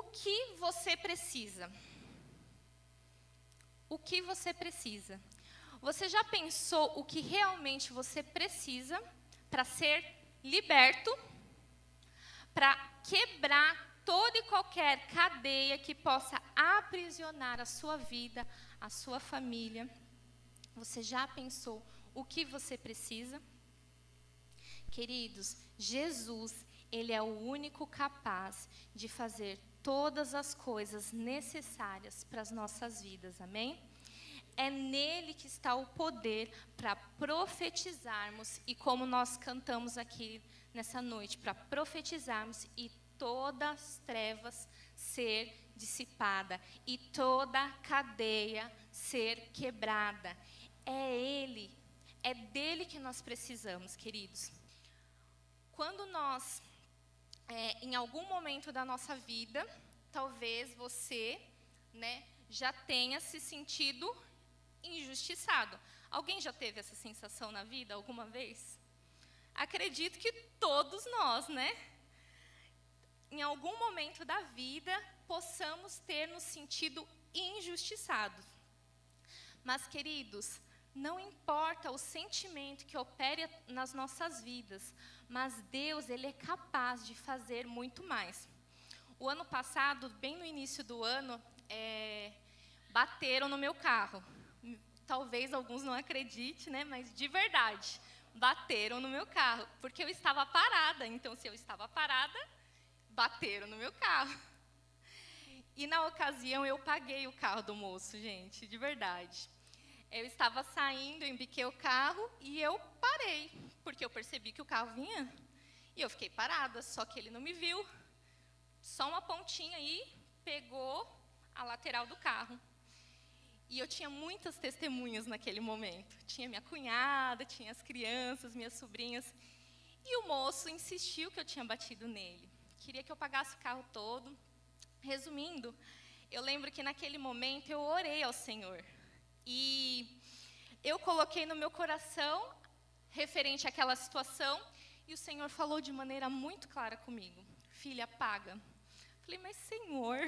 que você precisa? O que você precisa? Você já pensou o que realmente você precisa para ser liberto? Para quebrar toda e qualquer cadeia que possa aprisionar a sua vida, a sua família? Você já pensou o que você precisa? Queridos, Jesus, Ele é o único capaz de fazer todas as coisas necessárias para as nossas vidas, amém? É nele que está o poder para profetizarmos, e como nós cantamos aqui nessa noite, para profetizarmos e todas as trevas ser dissipada e toda cadeia ser quebrada. É Ele, é dele que nós precisamos, queridos. Quando nós, em algum momento da nossa vida, talvez você, já tenha se sentido injustiçado. Alguém já teve essa sensação na vida alguma vez? Acredito que todos nós, em algum momento da vida, possamos ter nos sentido injustiçados. Mas, queridos, não importa o sentimento que opere nas nossas vidas, mas Deus, Ele é capaz de fazer muito mais. O ano passado, bem no início do ano, bateram no meu carro. Talvez alguns não acreditem, mas de verdade, bateram no meu carro, porque eu estava parada. Então, se eu estava parada, bateram no meu carro. E na ocasião, eu paguei o carro do moço, gente, de verdade. Eu estava saindo, eu embiquei o carro e eu parei, porque eu percebi que o carro vinha. E eu fiquei parada, só que ele não me viu. Só uma pontinha aí, pegou a lateral do carro. E eu tinha muitas testemunhas naquele momento. Tinha minha cunhada, tinha as crianças, minhas sobrinhas. E o moço insistiu que eu tinha batido nele. Queria que eu pagasse o carro todo. Resumindo, eu lembro que naquele momento eu orei ao Senhor. E eu coloquei no meu coração, referente àquela situação, e o Senhor falou de maneira muito clara comigo: filha, paga. Falei, mas Senhor,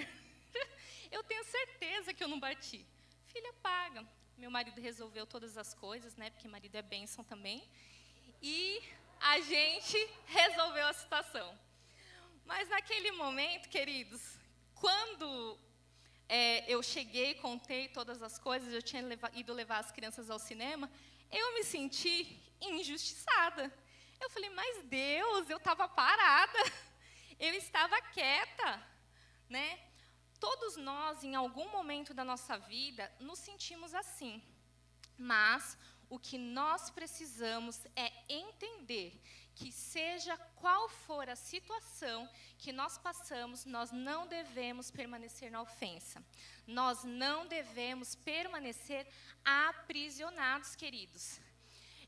eu tenho certeza que eu não bati. Filha, paga. Meu marido resolveu todas as coisas, porque marido é bênção também. E a gente resolveu a situação. Mas naquele momento, queridos, quando eu cheguei, contei todas as coisas, eu tinha ido levar as crianças ao cinema, eu me senti injustiçada. Eu falei, mas Deus, eu estava parada, eu estava quieta, Todos nós, em algum momento da nossa vida, nos sentimos assim. Mas o que nós precisamos é entender que, seja qual for a situação que nós passamos, nós não devemos permanecer na ofensa. Nós não devemos permanecer aprisionados, queridos.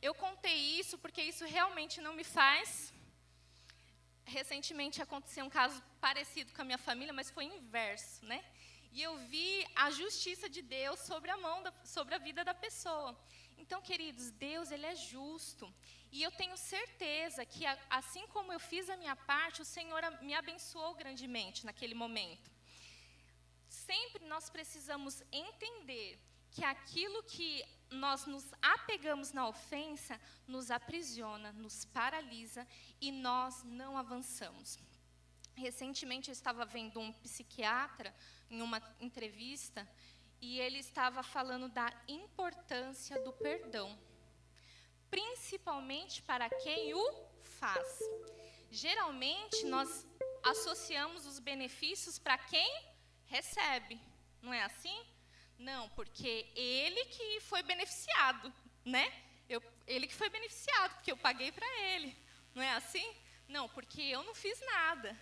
Eu contei isso porque isso realmente não me faz. Recentemente aconteceu um caso parecido com a minha família, mas foi inverso, E eu vi a justiça de Deus sobre a vida da pessoa. Então, queridos, Deus, Ele é justo. E eu tenho certeza que, assim como eu fiz a minha parte, o Senhor me abençoou grandemente naquele momento. Sempre nós precisamos entender que aquilo que nós nos apegamos na ofensa nos aprisiona, nos paralisa e nós não avançamos. Recentemente eu estava vendo um psiquiatra em uma entrevista e ele estava falando da importância do perdão, principalmente para quem o faz. Geralmente nós associamos os benefícios para quem recebe, não é assim? Não, porque ele que foi beneficiado, Ele que foi beneficiado, porque eu paguei para ele, não é assim? Não, porque eu não fiz nada.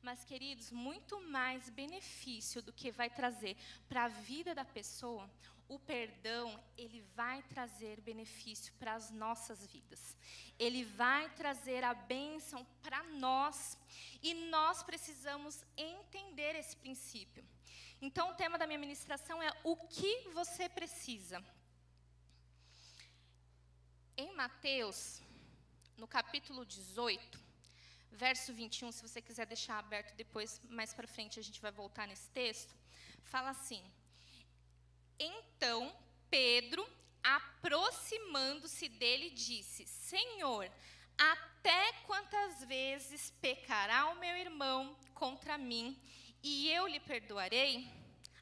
Mas, queridos, muito mais benefício do que vai trazer para a vida da pessoa, o perdão, ele vai trazer benefício para as nossas vidas. Ele vai trazer a bênção para nós. E nós precisamos entender esse princípio. Então, o tema da minha ministração é o que você precisa. Em Mateus, no capítulo 18, verso 21, se você quiser deixar aberto depois, mais para frente a gente vai voltar nesse texto, fala assim: então Pedro, aproximando-se dele, disse: Senhor, até quantas vezes pecará o meu irmão contra mim, e eu lhe perdoarei?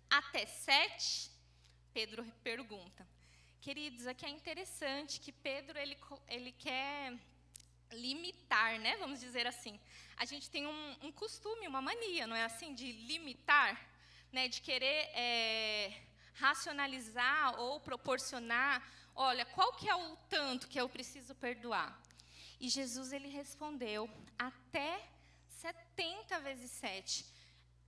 Até 7? Pedro pergunta. Queridos, aqui é interessante que Pedro ele quer limitar, né? Vamos dizer assim. A gente tem um costume, uma mania, não é assim? De limitar, né? De querer racionalizar ou proporcionar. Olha, qual que é o tanto que eu preciso perdoar? E Jesus, ele respondeu, até 70 vezes 7.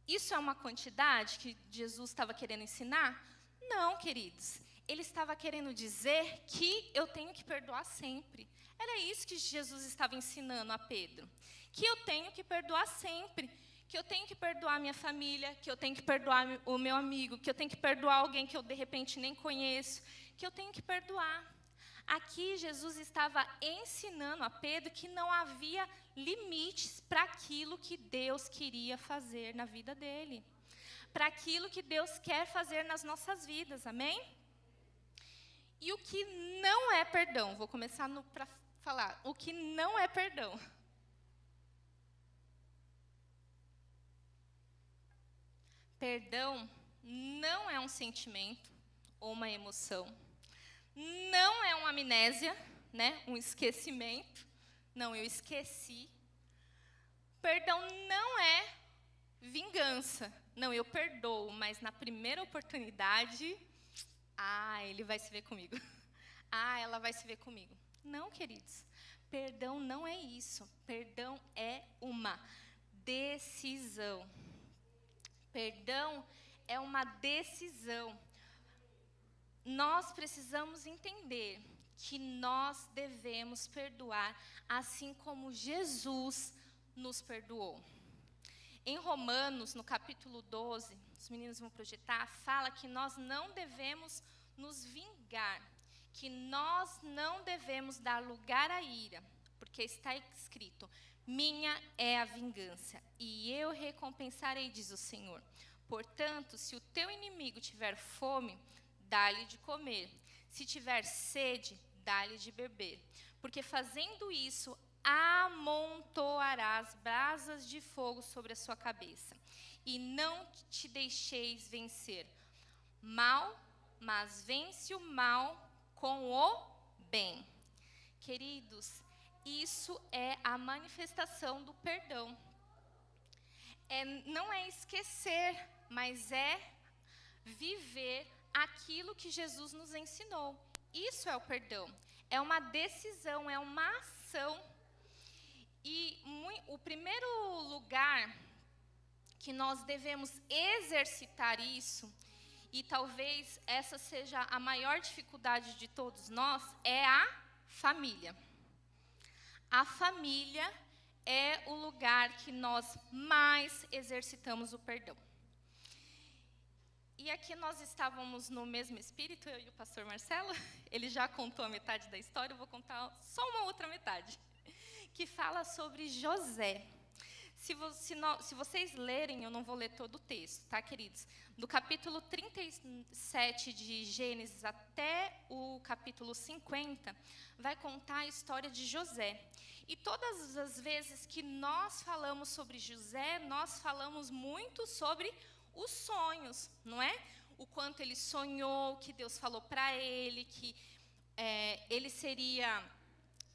Isso é uma quantidade que Jesus estava querendo ensinar? Não, queridos. Ele estava querendo dizer que eu tenho que perdoar sempre. Era isso que Jesus estava ensinando a Pedro. Que eu tenho que perdoar sempre. Que eu tenho que perdoar minha família, que eu tenho que perdoar o meu amigo, que eu tenho que perdoar alguém que eu, de repente, nem conheço. Que eu tenho que perdoar. Aqui, Jesus estava ensinando a Pedro que não havia limites para aquilo que Deus queria fazer na vida dele. Para aquilo que Deus quer fazer nas nossas vidas, amém? E o que não é perdão? Vou começar para falar. O que não é perdão? Perdão não é um sentimento ou uma emoção. Não é uma amnésia, né? Um esquecimento. Não, eu esqueci. Perdão não é vingança. Não, eu perdoo, mas na primeira oportunidade, ele vai se ver comigo. Ela vai se ver comigo. Não, queridos. Perdão não é isso. Perdão é uma decisão. Perdão é uma decisão. Nós precisamos entender que nós devemos perdoar, assim como Jesus nos perdoou. Em Romanos, no capítulo 12, os meninos vão projetar, fala que nós não devemos nos vingar, que nós não devemos dar lugar à ira, porque está escrito, minha é a vingança, e eu recompensarei, diz o Senhor. Portanto, se o teu inimigo tiver fome, dá-lhe de comer. Se tiver sede, dá-lhe de beber. Porque fazendo isso, amontoarás brasas de fogo sobre a sua cabeça. E não te deixeis vencer mal, mas vence o mal com o bem. Queridos, isso é a manifestação do perdão. Não é esquecer, mas é viver aquilo que Jesus nos ensinou. Isso é o perdão. É uma decisão, é uma ação. E o primeiro lugar que nós devemos exercitar isso, e talvez essa seja a maior dificuldade de todos nós, é a família. A família é o lugar que nós mais exercitamos o perdão. E aqui nós estávamos no mesmo espírito, eu e o pastor Marcelo. Ele já contou a metade da história, eu vou contar só uma outra metade, que fala sobre José. Se vocês lerem, eu não vou ler todo o texto, tá, queridos? Do capítulo 37 de Gênesis até o capítulo 50, vai contar a história de José. E todas as vezes que nós falamos sobre José, nós falamos muito sobre os sonhos, não é? O quanto ele sonhou, que Deus falou para ele, que ele seria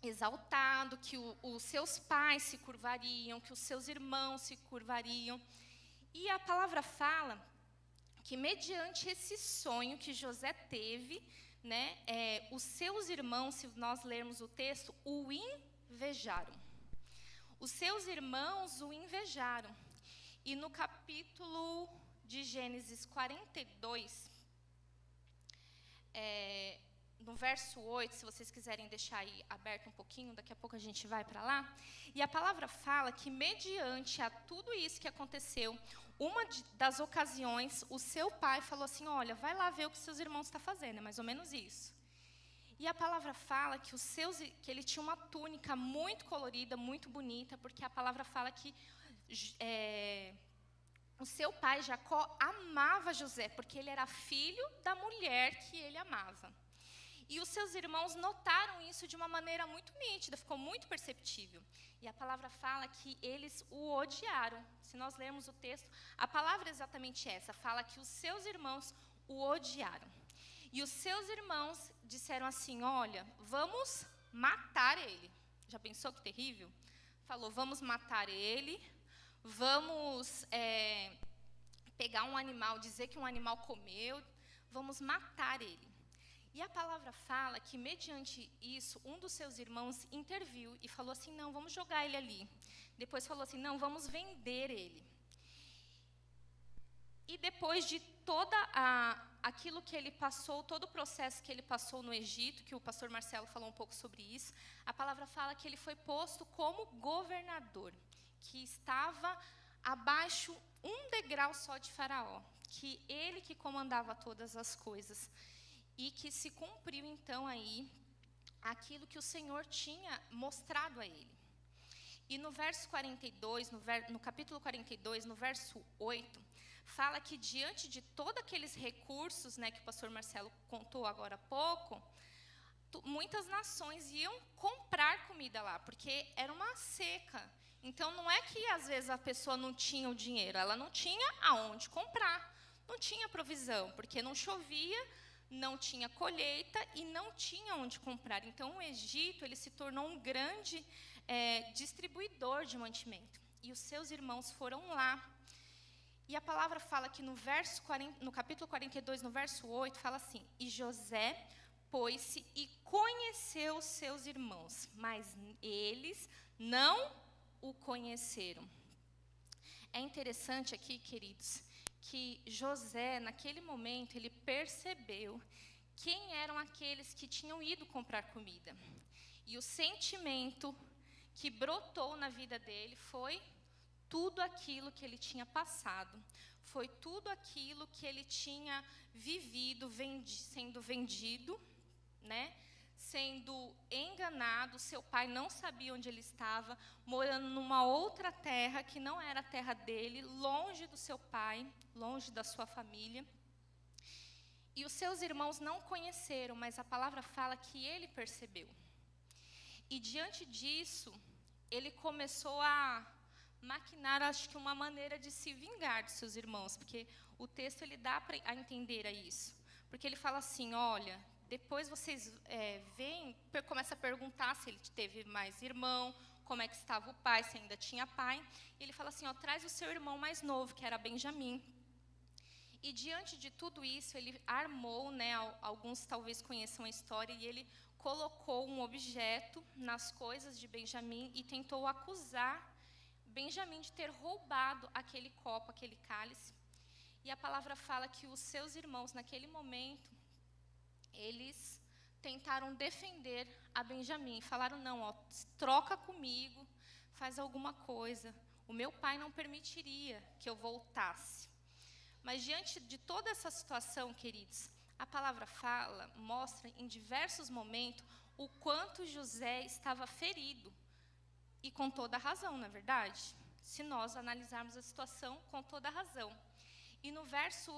exaltado, que os seus pais se curvariam, que os seus irmãos se curvariam. E a palavra fala que, mediante esse sonho que José teve, né, os seus irmãos, se nós lermos o texto, o invejaram. Os seus irmãos o invejaram. E no capítulo de Gênesis 42, no verso 8, se vocês quiserem deixar aí aberto um pouquinho, daqui a pouco a gente vai para lá. E a palavra fala que, mediante a tudo isso que aconteceu, uma das ocasiões, o seu pai falou assim, olha, vai lá ver o que seus irmãos estão fazendo, é mais ou menos isso. E a palavra fala que que ele tinha uma túnica muito colorida, muito bonita, porque a palavra fala que o seu pai, Jacó, amava José, porque ele era filho da mulher que ele amava. E os seus irmãos notaram isso de uma maneira muito nítida, ficou muito perceptível. E a palavra fala que eles o odiaram. Se nós lermos o texto, a palavra é exatamente essa, fala que os seus irmãos o odiaram. E os seus irmãos disseram assim, olha, vamos matar ele. Já pensou que terrível? Falou, vamos matar ele, vamos pegar um animal, dizer que um animal comeu, vamos matar ele. E a palavra fala que, mediante isso, um dos seus irmãos interviu e falou assim, não, vamos jogar ele ali. Depois falou assim, não, vamos vender ele. E depois de aquilo que ele passou, todo o processo que ele passou no Egito, que o pastor Marcelo falou um pouco sobre isso, a palavra fala que ele foi posto como governador, que estava abaixo um degrau só de Faraó, que ele que comandava todas as coisas. E que se cumpriu, então, aí, aquilo que o Senhor tinha mostrado a ele. E no verso 42, no capítulo 42, no verso 8, fala que diante de todos aqueles recursos, né, que o pastor Marcelo contou agora há pouco, muitas nações iam comprar comida lá, porque era uma seca. Então, não é que, às vezes, a pessoa não tinha o dinheiro, ela não tinha aonde comprar, não tinha provisão, porque não chovia, não tinha colheita e não tinha onde comprar. Então, o Egito ele se tornou um grande distribuidor de mantimento. E os seus irmãos foram lá. E a palavra fala que no capítulo 42, no verso 8, fala assim, e José pôs-se e conheceu os seus irmãos, mas eles não o conheceram. É interessante aqui, queridos, que José, naquele momento, ele percebeu quem eram aqueles que tinham ido comprar comida. E o sentimento que brotou na vida dele foi tudo aquilo que ele tinha passado, foi tudo aquilo que ele tinha vivido, sendo vendido, né? Sendo enganado, seu pai não sabia onde ele estava, morando numa outra terra que não era a terra dele, longe do seu pai, longe da sua família. E os seus irmãos não conheceram, mas a palavra fala que ele percebeu. E diante disso, ele começou a maquinar, acho que uma maneira de se vingar de seus irmãos, porque o texto ele dá a entender a isso. Porque ele fala assim, olha, depois vocês começa a perguntar se ele teve mais irmão, como é que estava o pai, se ainda tinha pai. E ele fala assim, ó, traz o seu irmão mais novo, que era Benjamim. E diante de tudo isso, ele armou, né, alguns talvez conheçam a história, e ele colocou um objeto nas coisas de Benjamim e tentou acusar Benjamim de ter roubado aquele copo, aquele cálice. E a palavra fala que os seus irmãos, naquele momento, eles tentaram defender a Benjamim. Falaram, não, ó, troca comigo, faz alguma coisa. O meu pai não permitiria que eu voltasse. Mas diante de toda essa situação, queridos, a palavra mostra em diversos momentos o quanto José estava ferido. E com toda a razão, não é verdade? Se nós analisarmos a situação com toda a razão. E no verso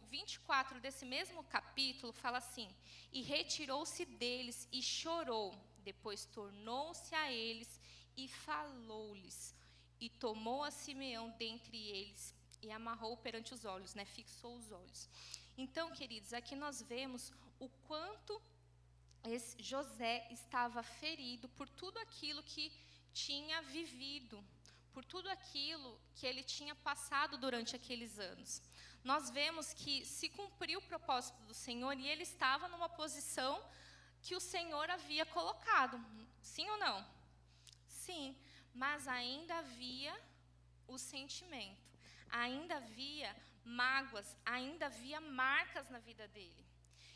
24 desse mesmo capítulo, fala assim, e retirou-se deles e chorou, depois tornou-se a eles e falou-lhes, e tomou a Simeão dentre eles, e amarrou perante os olhos, né? Fixou os olhos. Então, queridos, aqui nós vemos o quanto José estava ferido por tudo aquilo que tinha vivido, por tudo aquilo que ele tinha passado durante aqueles anos. Nós vemos que se cumpriu o propósito do Senhor e ele estava numa posição que o Senhor havia colocado. Sim ou não? Sim, mas ainda havia o sentimento, ainda havia mágoas, ainda havia marcas na vida dele.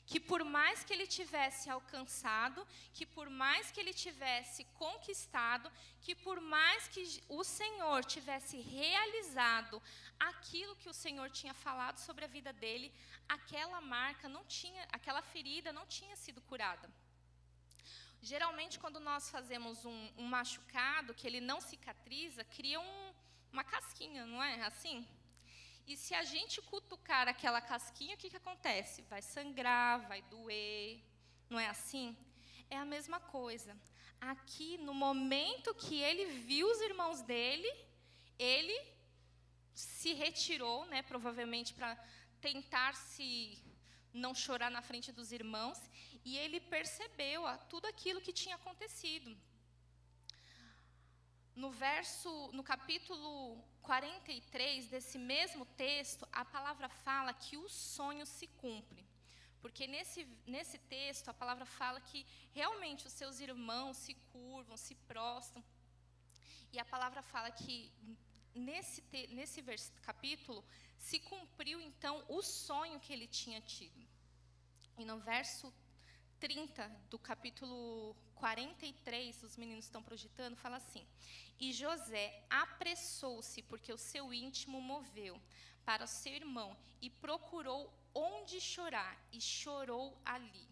Que por mais que ele tivesse alcançado, que por mais que ele tivesse conquistado, que por mais que o Senhor tivesse realizado aquilo que o Senhor tinha falado sobre a vida dele, aquela marca não tinha, aquela ferida não tinha sido curada. Geralmente, quando nós fazemos um machucado, que ele não cicatriza, cria uma casquinha, não é assim? E se a gente cutucar aquela casquinha, o que acontece? Vai sangrar, vai doer, não é assim? É a mesma coisa. Aqui, no momento que ele viu os irmãos dele, ele se retirou, né, provavelmente para tentar se não chorar na frente dos irmãos, e ele percebeu tudo aquilo que tinha acontecido. No capítulo 43 desse mesmo texto, a palavra fala que o sonho se cumpre. Porque nesse texto, a palavra fala que realmente os seus irmãos se curvam, se prostram. E a palavra fala que nesse capítulo se cumpriu, então, o sonho que ele tinha tido. E no verso 30 do capítulo 43, os meninos estão projetando, fala assim: e José apressou-se, porque o seu íntimo moveu para o seu irmão, e procurou onde chorar, e chorou ali.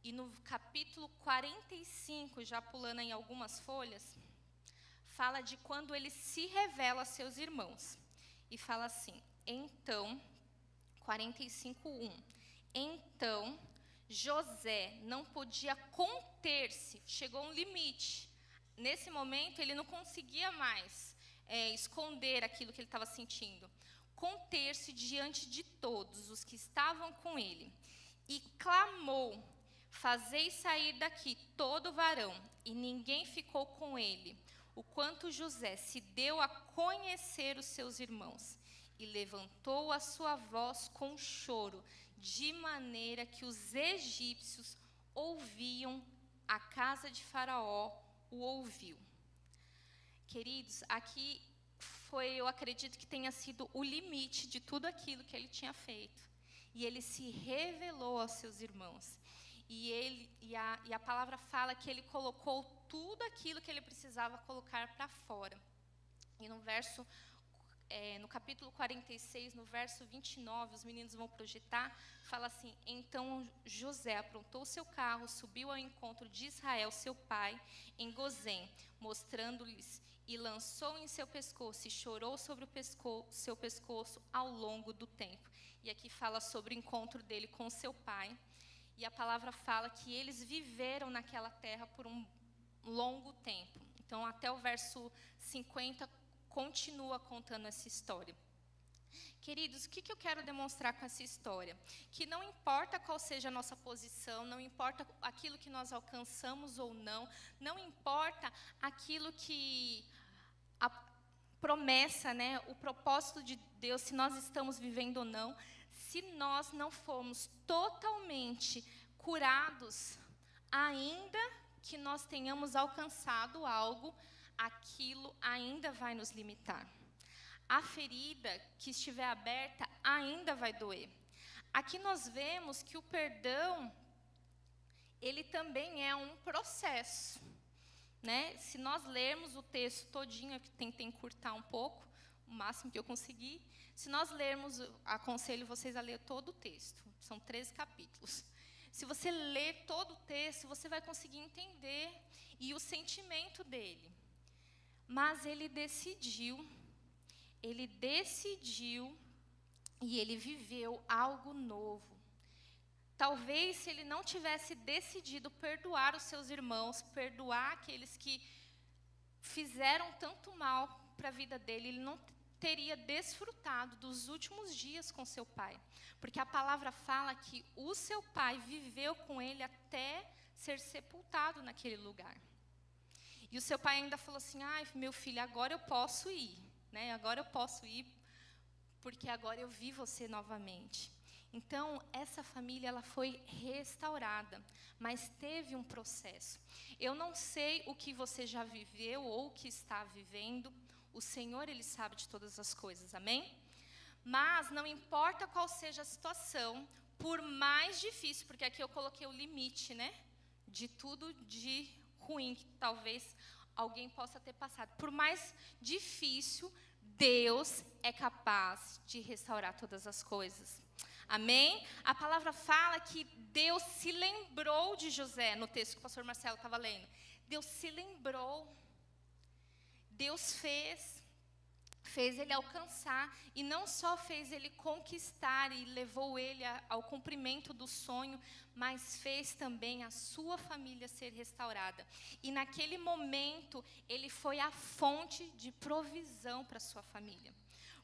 E no capítulo 45, já pulando em algumas folhas, fala de quando ele se revela a seus irmãos. E fala assim, então, 45:1. Então, José não podia conter-se, chegou a um limite. Nesse momento, ele não conseguia mais esconder aquilo que ele estava sentindo. Conter-se diante de todos os que estavam com ele. E clamou: fazei sair daqui todo varão. E ninguém ficou com ele, o quanto José se deu a conhecer os seus irmãos. E levantou a sua voz com choro, de maneira que os egípcios ouviam, a casa de Faraó o ouviu. Queridos, aqui eu acredito que tenha sido o limite de tudo aquilo que ele tinha feito. E ele se revelou aos seus irmãos. E a palavra fala que ele colocou tudo aquilo que ele precisava colocar para fora. E no capítulo 46, no verso 29, os meninos vão projetar, fala assim: então José aprontou seu carro, subiu ao encontro de Israel, seu pai, em Gozém, mostrando-lhes, e lançou em seu pescoço, e chorou sobre seu pescoço ao longo do tempo. E aqui fala sobre o encontro dele com seu pai, e a palavra fala que eles viveram naquela terra por um longo tempo. Então, até o verso 50, continua contando essa história. Queridos, o que eu quero demonstrar com essa história? Que não importa qual seja a nossa posição, não importa aquilo que nós alcançamos ou não, não importa aquilo que a promessa, né, o propósito de Deus, se nós estamos vivendo ou não, se nós não formos totalmente curados, ainda que nós tenhamos alcançado algo, aquilo ainda vai nos limitar. A ferida que estiver aberta ainda vai doer. Aqui nós vemos que o perdão, ele também é um processo, né? Se nós lermos o texto todinho, eu tentei encurtar um pouco, o máximo que eu consegui. Se nós lermos, aconselho vocês a ler todo o texto, são 13 capítulos. Se você ler todo o texto, você vai conseguir entender e o sentimento dele. Mas ele decidiu e ele viveu algo novo. Talvez se ele não tivesse decidido perdoar os seus irmãos, perdoar aqueles que fizeram tanto mal para a vida dele, ele não teria desfrutado dos últimos dias com seu pai. Porque a palavra fala que o seu pai viveu com ele até ser sepultado naquele lugar. E o seu pai ainda falou assim: ai, meu filho, agora eu posso ir, né? Agora eu posso ir, porque agora eu vi você novamente. Então, essa família, ela foi restaurada, mas teve um processo. Eu não sei o que você já viveu ou o que está vivendo, o Senhor, Ele sabe de todas as coisas, amém? Mas não importa qual seja a situação, por mais difícil, porque aqui eu coloquei o limite, né? De tudo de ruim que talvez alguém possa ter passado. Por mais difícil, Deus é capaz de restaurar todas as coisas. Amém? A palavra fala que Deus se lembrou de José, no texto que o pastor Marcelo estava lendo. Deus se lembrou. Deus fez ele alcançar, e não só fez ele conquistar e levou ele ao cumprimento do sonho, mas fez também a sua família ser restaurada. E naquele momento, ele foi a fonte de provisão para a sua família.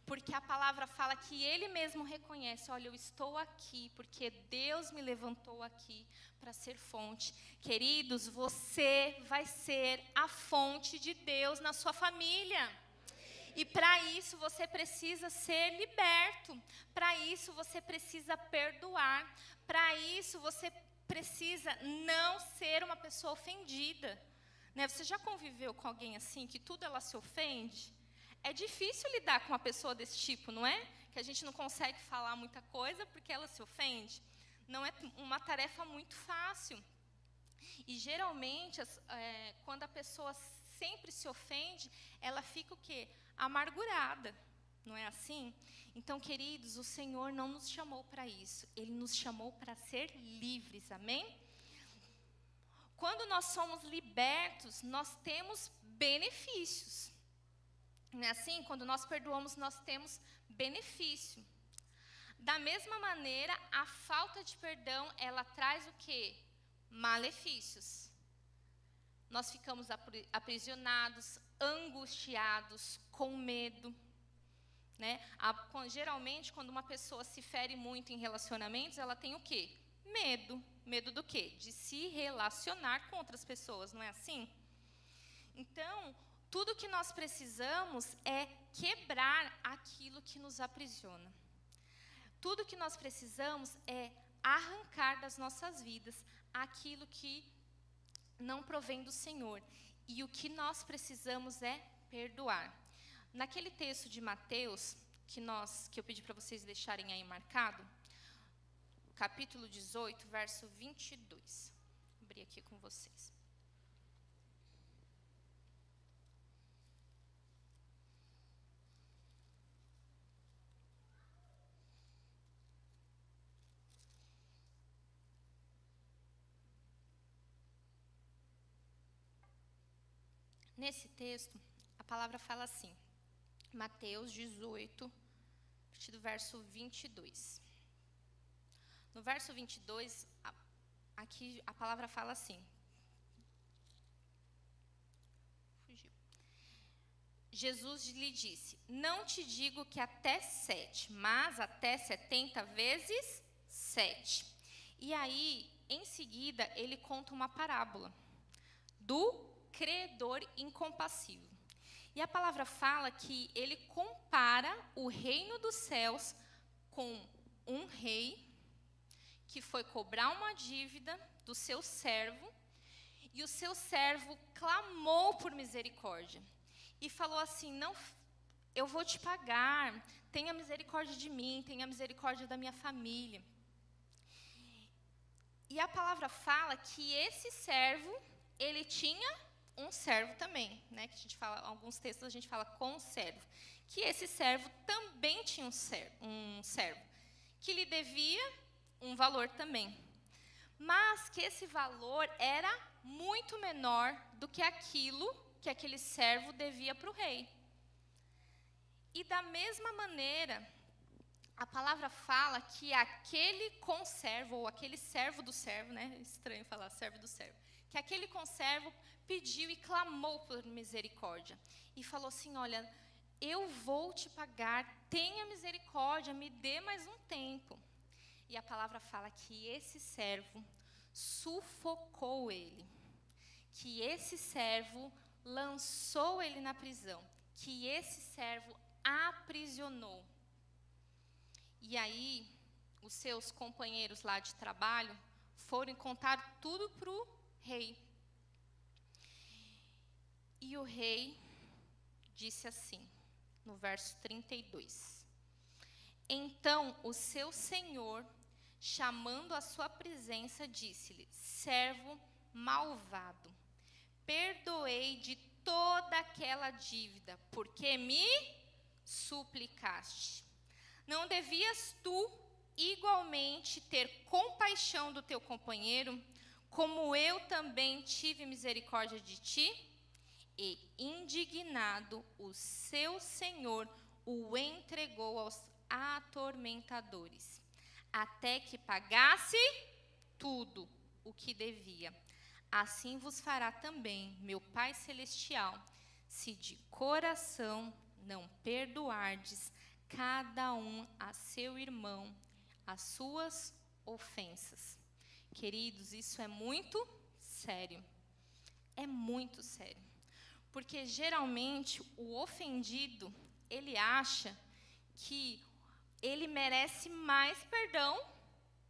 Porque a palavra fala que ele mesmo reconhece, olha, eu estou aqui, porque Deus me levantou aqui para ser fonte. Queridos, você vai ser a fonte de Deus na sua família. E para isso você precisa ser liberto, para isso você precisa perdoar, para isso você precisa não ser uma pessoa ofendida. Né? Você já conviveu com alguém assim, que tudo ela se ofende? É difícil lidar com uma pessoa desse tipo, não é? Que a gente não consegue falar muita coisa porque ela se ofende. Não é uma tarefa muito fácil. E geralmente, quando a pessoa sempre se ofende, ela fica o quê? Amargurada, não é assim? Então, queridos, o Senhor não nos chamou para isso. Ele nos chamou para ser livres, amém? Quando nós somos libertos, nós temos benefícios. Não é assim? Quando nós perdoamos, nós temos benefício. Da mesma maneira, a falta de perdão, ela traz o quê? Malefícios. Nós ficamos aprisionados, angustiados, com medo. Né? Geralmente, quando uma pessoa se fere muito em relacionamentos, ela tem o quê? Medo. Medo do quê? De se relacionar com outras pessoas, não é assim? Então, tudo que nós precisamos é quebrar aquilo que nos aprisiona. Tudo que nós precisamos é arrancar das nossas vidas aquilo que não provém do Senhor. E o que nós precisamos é perdoar. Naquele texto de Mateus, que eu pedi para vocês deixarem aí marcado, capítulo 18, verso 22. Vou abrir aqui com vocês. Nesse texto, a palavra fala assim, Mateus 18, a partir do verso 22. No verso 22, aqui a palavra fala assim. Fugiu. Jesus lhe disse, não te digo que até 7, mas até 70 vezes 7. E aí, em seguida, ele conta uma parábola do credor incompassível. E a palavra fala que ele compara o reino dos céus com um rei que foi cobrar uma dívida do seu servo, e o seu servo clamou por misericórdia e falou assim, não, eu vou te pagar, tenha misericórdia de mim, tenha misericórdia da minha família. E a palavra fala que esse servo, ele tinha um servo também, né? Que a gente fala, alguns textos a gente fala com servo, que esse servo também tinha um servo que lhe devia um valor também, mas que esse valor era muito menor do que aquilo que aquele servo devia para o rei. E da mesma maneira, a palavra fala que aquele conservo, ou aquele servo do servo, né? Estranho falar servo do servo, que aquele conservo pediu e clamou por misericórdia. E falou assim, olha, eu vou te pagar, tenha misericórdia, me dê mais um tempo. E a palavra fala que esse servo sufocou ele, que esse servo lançou ele na prisão, que esse servo aprisionou. E aí, os seus companheiros lá de trabalho foram contar tudo para o rei. E o rei disse assim, no verso 32. Então o seu senhor, chamando à sua presença, disse-lhe, servo malvado, perdoei de toda aquela dívida, porque me suplicaste. Não devias tu igualmente ter compaixão do teu companheiro, como eu também tive misericórdia de ti? E indignado, o seu senhor o entregou aos atormentadores, até que pagasse tudo o que devia. Assim vos fará também meu Pai Celestial, se de coração não perdoardes cada um a seu irmão as suas ofensas. Queridos, isso é muito sério. É muito sério. Porque geralmente o ofendido, ele acha que ele merece mais perdão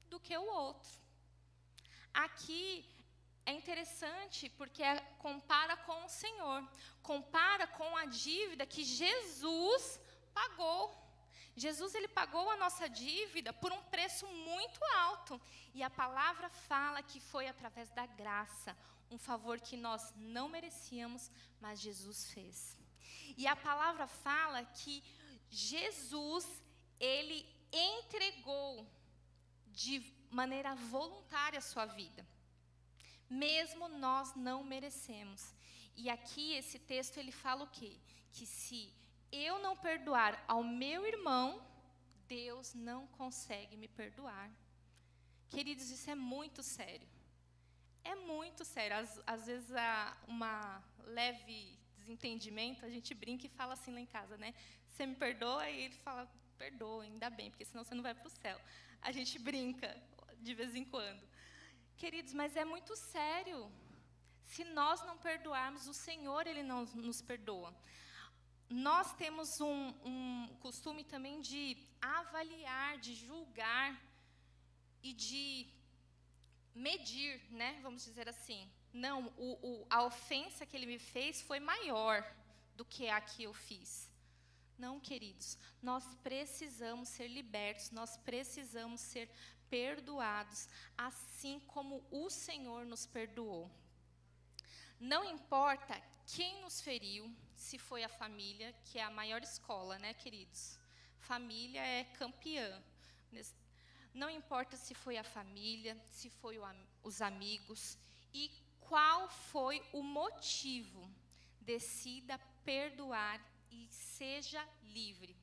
do que o outro. Aqui é interessante porque compara com o Senhor, compara com a dívida que Jesus pagou. Jesus, ele pagou a nossa dívida por um preço muito alto. E a palavra fala que foi através da graça, um favor que nós não merecíamos, mas Jesus fez. E a palavra fala que Jesus, ele entregou de maneira voluntária a sua vida, mesmo nós não merecemos. E aqui esse texto ele fala o quê? Que se eu não perdoar ao meu irmão, Deus não consegue me perdoar. Queridos, isso é muito sério. É muito sério. Às vezes há uma leve desentendimento, a gente brinca e fala assim lá em casa, né? Você me perdoa? E ele fala, perdoa, ainda bem, porque senão você não vai para o céu. A gente brinca de vez em quando. Queridos, mas é muito sério. Se nós não perdoarmos, o Senhor, ele não nos perdoa. Nós temos um costume também de avaliar, de julgar e de medir, né? Vamos dizer assim. Não, a ofensa que ele me fez foi maior do que a que eu fiz. Não, queridos, nós precisamos ser libertos, nós precisamos ser perdoados, assim como o Senhor nos perdoou. Não importa quem nos feriu, se foi a família, que é a maior escola, né, queridos? Família é campeã. Não importa se foi a família, se foi os amigos, e qual foi o motivo. Decida perdoar e seja livre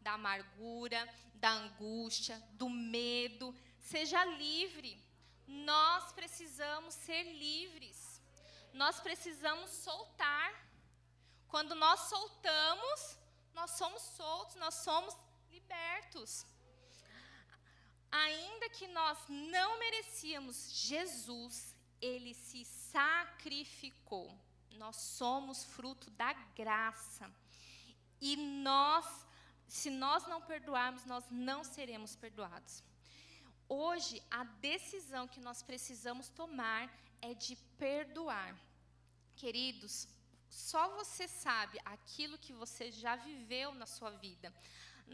da amargura, da angústia, do medo. Seja livre. Nós precisamos ser livres. Nós precisamos soltar. Quando nós soltamos, nós somos soltos, nós somos libertos. Ainda que nós não merecíamos, Jesus, ele se sacrificou. Nós somos fruto da graça. E se nós não perdoarmos, nós não seremos perdoados. Hoje, a decisão que nós precisamos tomar é de perdoar. Queridos, só você sabe aquilo que você já viveu na sua vida.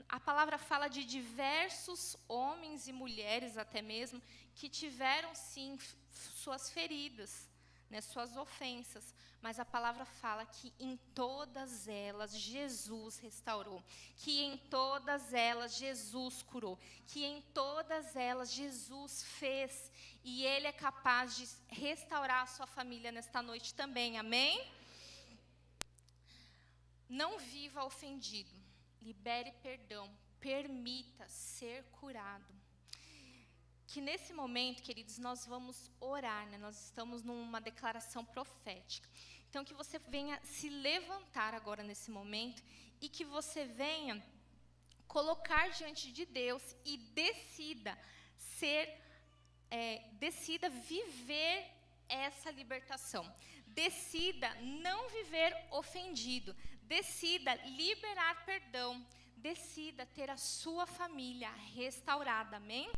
A palavra fala de diversos homens e mulheres até mesmo que tiveram sim suas feridas, né, suas ofensas, mas a palavra fala que em todas elas Jesus restaurou, que em todas elas Jesus curou, que em todas elas Jesus fez, e Ele é capaz de restaurar a sua família nesta noite também, amém? Não viva ofendido, libere perdão, permita ser curado. Que nesse momento, queridos, nós vamos orar, né? Nós estamos numa declaração profética. Então, que você venha se levantar agora nesse momento e que você venha colocar diante de Deus e decida decida viver essa libertação. Decida não viver ofendido. Decida liberar perdão. Decida ter a sua família restaurada, amém?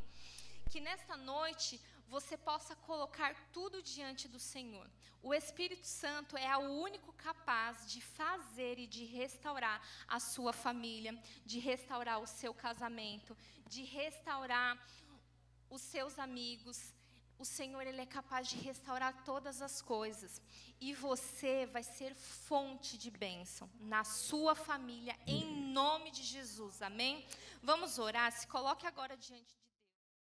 Que nesta noite você possa colocar tudo diante do Senhor. O Espírito Santo é o único capaz de fazer e de restaurar a sua família, de restaurar o seu casamento, de restaurar os seus amigos. O Senhor, Ele é capaz de restaurar todas as coisas. E você vai ser fonte de bênção na sua família, em nome de Jesus, amém? Vamos orar, se coloque agora diante de